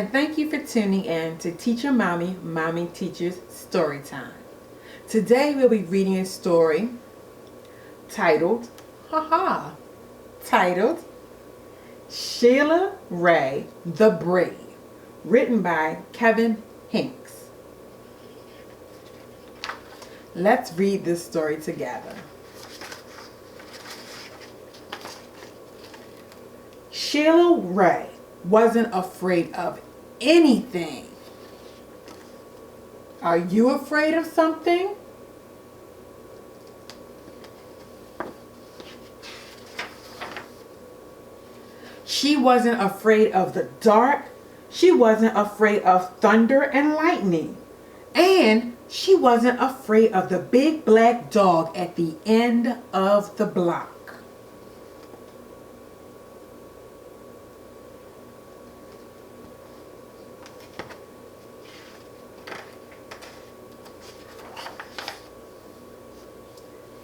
and thank you for tuning in to Teacher Mommy, Mommy Teacher's Storytime. Today we'll be reading a story titled Sheila Ray the Brave, written by Kevin Hinks. Let's read this story together. Sheila Ray wasn't afraid of anything. Are you afraid of something? She wasn't afraid of the dark. She wasn't afraid of thunder and lightning. And she wasn't afraid of the big black dog at the end of the block.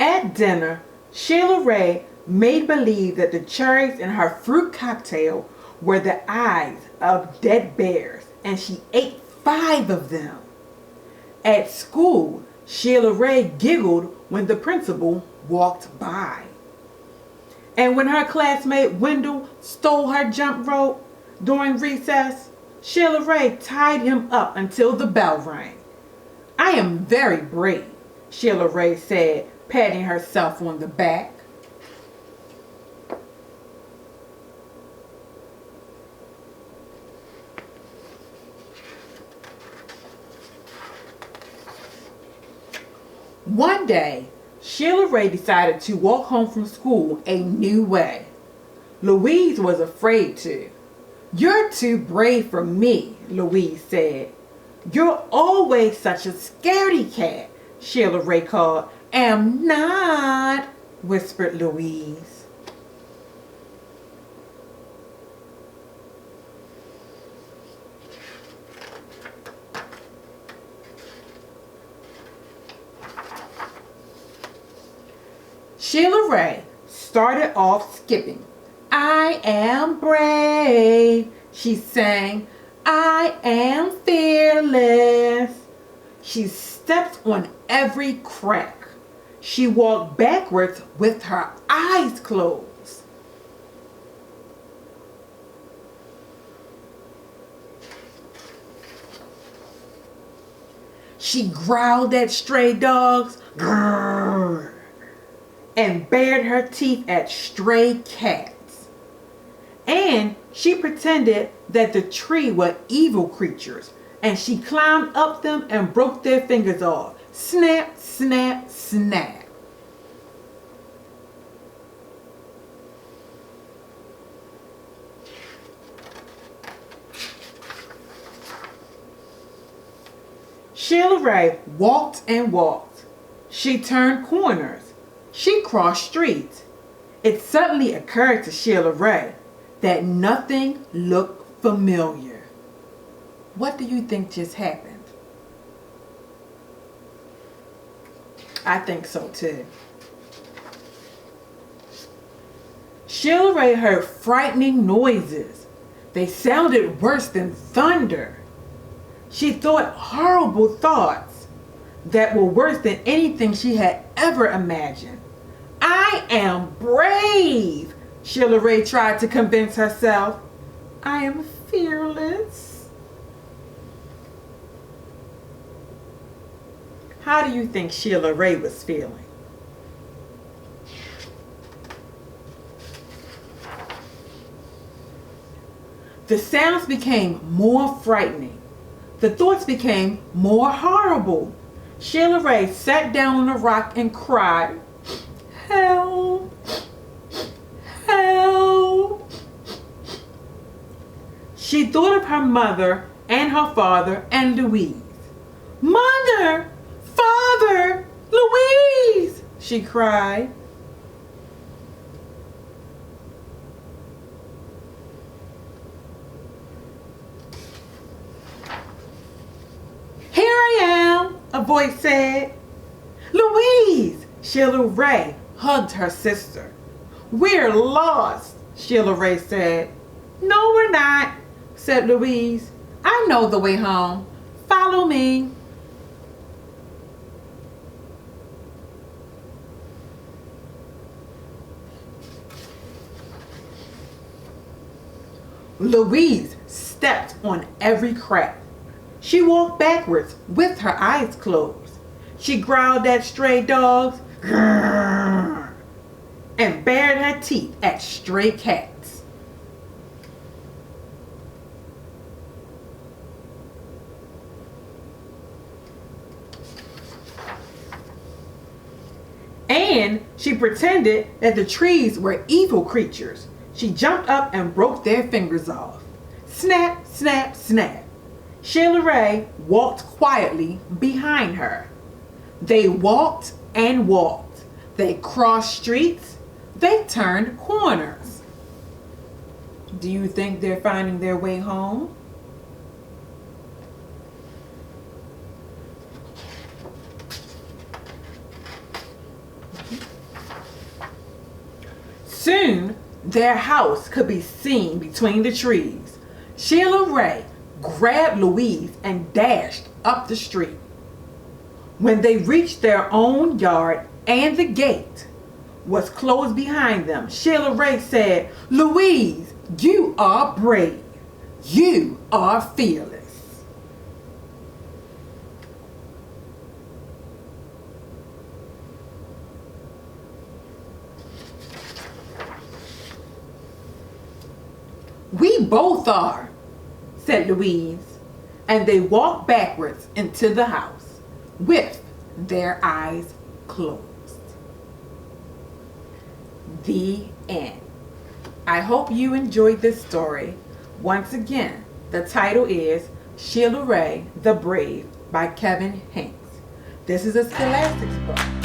At dinner, Sheila Ray made believe that the cherries in her fruit cocktail were the eyes of dead bears, and she ate 5 of them. At school, Sheila Ray giggled when the principal walked by. And when her classmate Wendell stole her jump rope during recess, Sheila Ray tied him up until the bell rang. "I am very brave," Sheila Ray said, patting herself on the back. One day, Sheila Ray decided to walk home from school a new way. Louise was afraid to. "You're too brave for me," Louise said. "You're always such a scaredy cat," Sheila Ray called. "Am not," whispered Louise. Sheila Ray started off skipping. "I am brave," she sang. "I am fearless." She stepped on every crack. She walked backwards with her eyes closed. She growled at stray dogs, grrr, and bared her teeth at stray cats. And she pretended that the tree were evil creatures, and she climbed up them and broke their fingers off. Snap, snap, snap. Sheila Ray walked and walked. She turned corners. She crossed streets. It suddenly occurred to Sheila Ray that nothing looked familiar. What do you think just happened? I think so too. Sheila Ray heard frightening noises. They sounded worse than thunder. She thought horrible thoughts that were worse than anything she had ever imagined. "I am brave," Sheila Ray tried to convince herself. "I am fearless." How do you think Sheila Ray was feeling? The sounds became more frightening. The thoughts became more horrible. Sheila Ray sat down on a rock and cried, "Help! Help!" She thought of her mother and her father and Louise. "Mother! Father! Louise!" she cried. "Here I am," a voice said. "Louise!" Sheila Ray hugged her sister. "We're lost," Sheila Ray said. "No, we're not," said Louise. I know the way home. Follow me. Louise stepped on every crack. She walked backwards with her eyes closed. She growled at stray dogs and bared her teeth at stray cats. And she pretended that the trees were evil creatures. She jumped up and broke their fingers off. Snap, snap, snap. Sheila Ray walked quietly behind her. They walked and walked. They crossed streets. They turned corners. Do you think they're finding their way home? Soon, their house could be seen between the trees. Sheila Ray grabbed Louise and dashed up the street. When they reached their own yard and the gate was closed behind them, Sheila Ray said, "Louise, you are brave. You are fearless." "We both are," said Louise, and they walked backwards into the house with their eyes closed. The end. I hope you enjoyed this story. Once again, the title is Sheila Ray the Brave by Kevin Hanks. This is a Scholastics book.